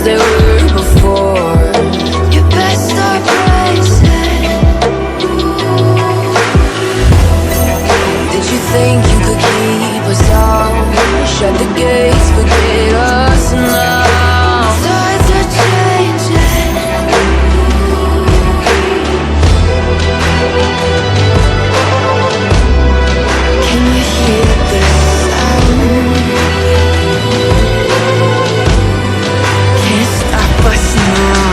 they were before. You best stop racing. Did you think you could keep us out? Shut the gates, forget us now. Tides are changing. Can you hear the sound? Can't stop us now.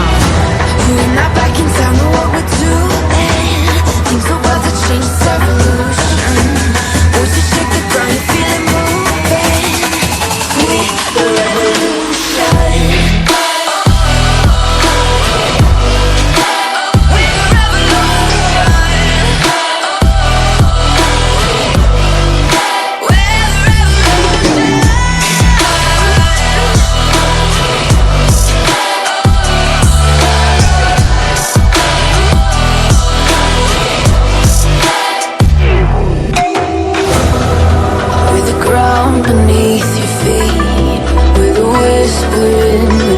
We're not back in time, know what we're doing. Things are about to change, it's a revolution. Voices shake the ground, you feel it moving. We're the revolution. We're the We're the ground beneath your feet. We're the whisper in the